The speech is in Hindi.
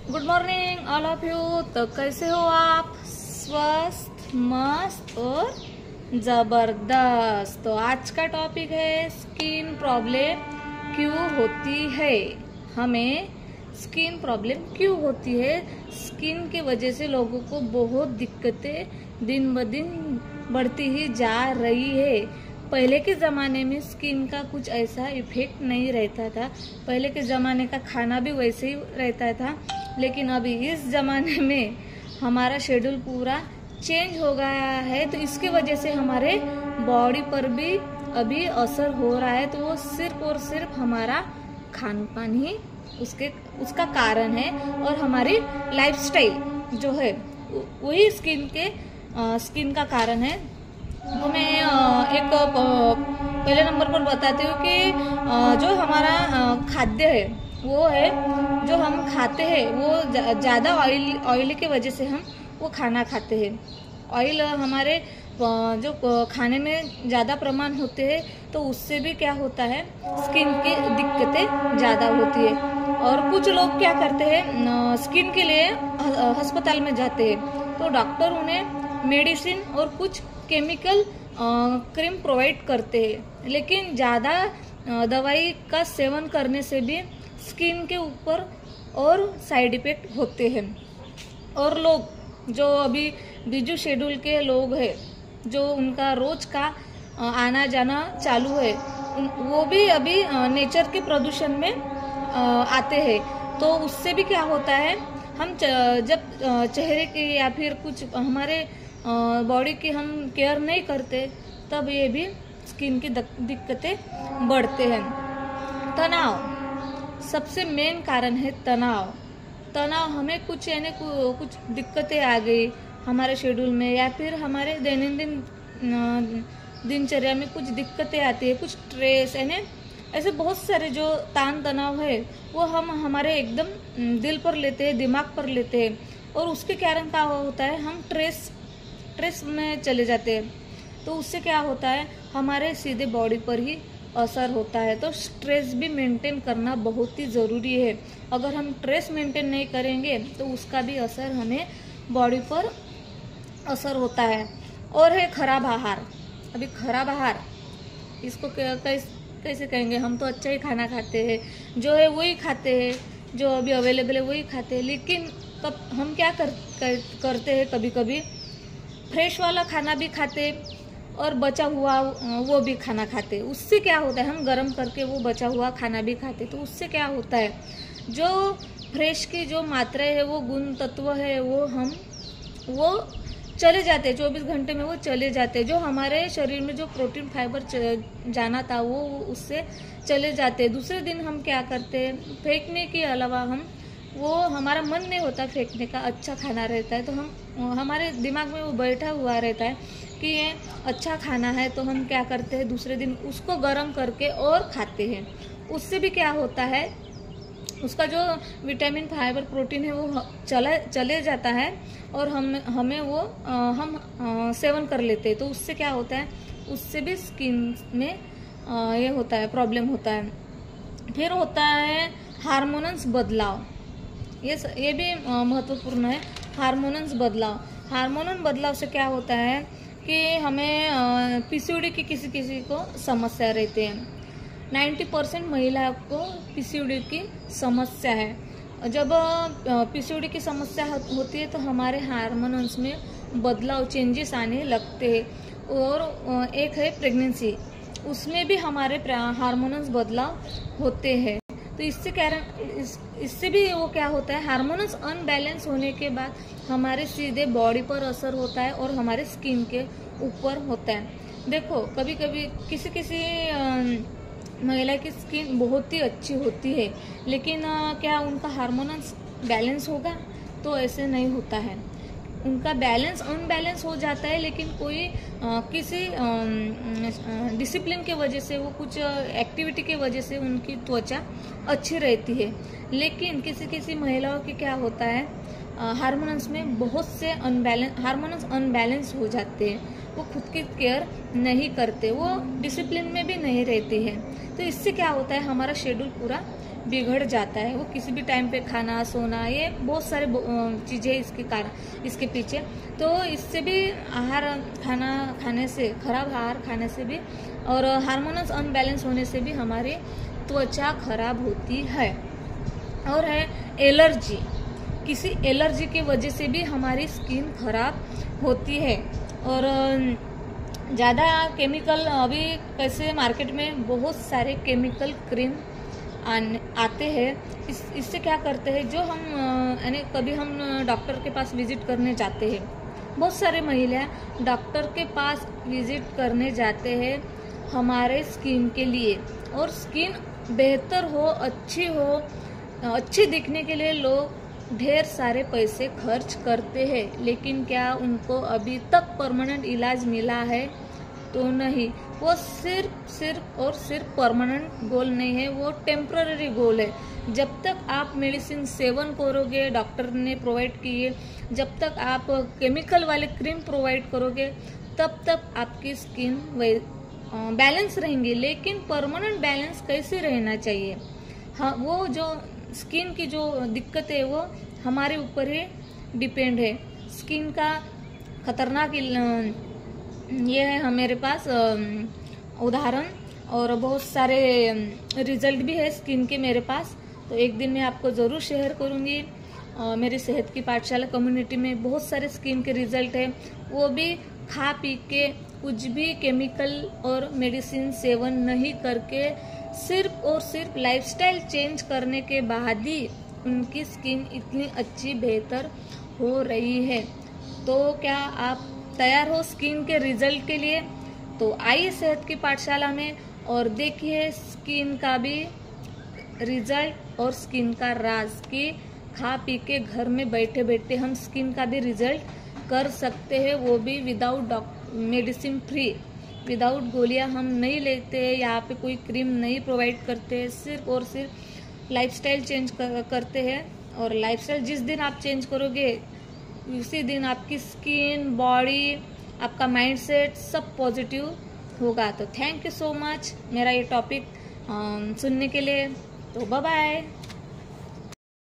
Good morning all of you. तो कैसे हो आप? स्वस्थ, मस्त और जबरदस्त। तो आज का टॉपिक है स्किन प्रॉब्लम क्यों होती है। हमें स्किन प्रॉब्लम क्यों होती है? स्किन की वजह से लोगों को बहुत दिक्कतें दिन ब दिन बढ़ती ही जा रही है। पहले के ज़माने में स्किन का कुछ ऐसा इफेक्ट नहीं रहता था। पहले के ज़माने का खाना भी वैसे ही रहता था, लेकिन अभी इस ज़माने में हमारा शेड्यूल पूरा चेंज हो गया है। तो इसकी वजह से हमारे बॉडी पर भी अभी असर हो रहा है। तो वो सिर्फ और सिर्फ हमारा खान पान ही उसका कारण है, और हमारी लाइफस्टाइल जो है वही स्किन का कारण है। तो मैं एक पहले नंबर पर बताती हूँ कि जो हमारा खाद्य है वो है, जो हम खाते हैं वो ज़्यादा ऑयली की वजह से हम वो खाना खाते हैं। ऑयल हमारे जो खाने में ज़्यादा प्रमाण होते हैं, तो उससे भी क्या होता है, स्किन की दिक्कतें ज़्यादा होती है। और कुछ लोग क्या करते हैं, स्किन के लिए अस्पताल में जाते हैं, तो डॉक्टर उन्हें मेडिसिन और कुछ केमिकल क्रीम प्रोवाइड करते हैं। लेकिन ज़्यादा दवाई का सेवन करने से भी स्किन के ऊपर और साइड इफेक्ट होते हैं। और लोग जो अभी बिजी शेड्यूल के लोग हैं, जो उनका रोज का आना जाना चालू है, वो भी अभी नेचर के प्रदूषण में आते हैं। तो उससे भी क्या होता है, हम जब चेहरे की या फिर कुछ हमारे बॉडी की हम केयर नहीं करते, तब ये भी स्किन की दिक्कतें बढ़ते हैं। तनाव सबसे मेन कारण है। तनाव हमें कुछ कुछ दिक्कतें आ गई हमारे शेड्यूल में, या फिर हमारे दैनंदिन दिनचर्या में कुछ दिक्कतें आती है, कुछ स्ट्रेस यानी ऐसे बहुत सारे जो तान तनाव है वो हम हमारे एकदम दिल पर लेते हैं, दिमाग पर लेते हैं। और उसके कारण क्या होता है, हम स्ट्रेस में चले जाते हैं। तो उससे क्या होता है, हमारे सीधे बॉडी पर ही असर होता है। तो स्ट्रेस भी मेंटेन करना बहुत ही ज़रूरी है। अगर हम स्ट्रेस मेंटेन नहीं करेंगे तो उसका भी असर हमें बॉडी पर असर होता है। और है खराब आहार। अभी खराब आहार इसको कैसे कहेंगे, हम तो अच्छा ही खाना खाते हैं, जो है वही खाते हैं, जो अभी अवेलेबल है वही खाते हैं। लेकिन कब हम क्या करते हैं, कभी कभी फ्रेश वाला खाना भी खाते और बचा हुआ वो भी खाना खाते। उससे क्या होता है, हम गर्म करके वो बचा हुआ खाना भी खाते। तो उससे क्या होता है, जो फ्रेश की जो मात्रा है, वो गुण तत्व है, वो चले जाते हैं, 24 घंटे में वो चले जाते हैं। जो हमारे शरीर में जो प्रोटीन फाइबर जाना था वो उससे चले जाते हैं। दूसरे दिन हम क्या करते हैं, फेंकने के अलावा वो हमारा मन नहीं होता फेंकने का, अच्छा खाना रहता है तो हमारे दिमाग में वो बैठा हुआ रहता है कि ये अच्छा खाना है। तो हम क्या करते हैं, दूसरे दिन उसको गर्म करके और खाते हैं। उससे भी क्या होता है, उसका जो विटामिन फाइबर प्रोटीन है वो चले जाता है, और हमें वो हम सेवन कर लेते हैं। तो उससे क्या होता है, उससे भी स्किन में ये होता है, प्रॉब्लम होता है। फिर होता है हार्मोन्स बदलाव। ये भी महत्वपूर्ण है। हार्मोन्स बदलाव से क्या होता है कि हमें पीसीओडी की किसी को समस्या रहती है। 90% महिला को पीसीओडी की समस्या है। जब पीसीओडी की समस्या होती है तो हमारे हार्मोन्स में बदलाव, चेंजेस आने लगते हैं। और एक है प्रेगनेंसी, उसमें भी हमारे हार्मोन्स बदलाव होते हैं। तो इससे भी वो क्या होता है, हार्मोन्स अनबैलेंस होने के बाद हमारे सीधे बॉडी पर असर होता है और हमारे स्किन के ऊपर होता है। देखो कभी कभी किसी महिला की स्किन बहुत ही अच्छी होती है, लेकिन क्या उनका हार्मोन्स बैलेंस होगा? तो ऐसे नहीं होता है। उनका बैलेंस अनबैलेंस हो जाता है, लेकिन कोई किसी डिसिप्लिन के वजह से, वो कुछ एक्टिविटी के वजह से उनकी त्वचा अच्छी रहती है। लेकिन किसी महिलाओं की क्या होता है, हार्मोन्स में बहुत से हार्मोन्स अनबैलेंस हो जाते हैं। वो खुद की केयर नहीं करते, वो डिसिप्लिन में भी नहीं रहती है। तो इससे क्या होता है, हमारा शेड्यूल पूरा बिगड़ जाता है। वो किसी भी टाइम पे खाना सोना, ये बहुत सारे चीज़ें इसके कारण, इसके पीछे। तो इससे भी आहार खाना खाने से, खराब आहार खाने से भी और हार्मोनस अनबैलेंस होने से भी हमारी त्वचा खराब होती है। और है एलर्जी, किसी एलर्जी की वजह से भी हमारी स्किन खराब होती है। और ज़्यादा केमिकल, अभी कैसे मार्केट में बहुत सारे केमिकल क्रीम आते हैं। इससे क्या करते हैं, जो हम यानी कभी हम डॉक्टर के पास विजिट करने जाते हैं, बहुत सारे महिलाएं डॉक्टर के पास विजिट करने जाते हैं हमारे स्किन के लिए। और स्किन बेहतर हो, अच्छी दिखने के लिए लोग ढेर सारे पैसे खर्च करते हैं, लेकिन क्या उनको अभी तक परमानेंट इलाज मिला है? तो नहीं। वो सिर्फ परमानेंट गोल नहीं है, वो टेम्पररी गोल है। जब तक आप मेडिसिन सेवन करोगे, डॉक्टर ने प्रोवाइड किए, जब तक आप केमिकल वाले क्रीम प्रोवाइड करोगे, तब तक आपकी स्किन बैलेंस रहेंगी। लेकिन परमानेंट बैलेंस कैसे रहना चाहिए? हाँ, वो जो स्किन की जो दिक्कत है वो हमारे ऊपर ही डिपेंड है। स्किन का खतरनाक ये है मेरे पास उदाहरण, और बहुत सारे रिजल्ट भी है स्किन के मेरे पास। तो एक दिन मैं आपको ज़रूर शेयर करूँगी। मेरी सेहत की पाठशाला कम्युनिटी में बहुत सारे स्किन के रिजल्ट है, वो भी खा पी के कुछ भी केमिकल और मेडिसिन सेवन नहीं करके सिर्फ और सिर्फ लाइफस्टाइल चेंज करने के बाद ही उनकी स्किन इतनी अच्छी बेहतर हो रही है। तो क्या आप तैयार हो स्किन के रिजल्ट के लिए? तो आइए सेहत की पाठशाला में और देखिए स्किन का भी रिजल्ट और स्किन का राज, कि खा पी के घर में बैठे बैठे हम स्किन का भी रिजल्ट कर सकते हैं, वो भी विदाउट मेडिसिन फ्री, विदाउट गोलियां हम नहीं लेते, यहाँ पे कोई क्रीम नहीं प्रोवाइड करते, सिर्फ और सिर्फ लाइफस्टाइल चेंज करते हैं। और लाइफस्टाइल जिस दिन आप चेंज करोगे उसी दिन आपकी स्किन, बॉडी, आपका माइंडसेट सब पॉजिटिव होगा। तो थैंक यू सो मच मेरा ये टॉपिक सुनने के लिए। तो बाय बाय।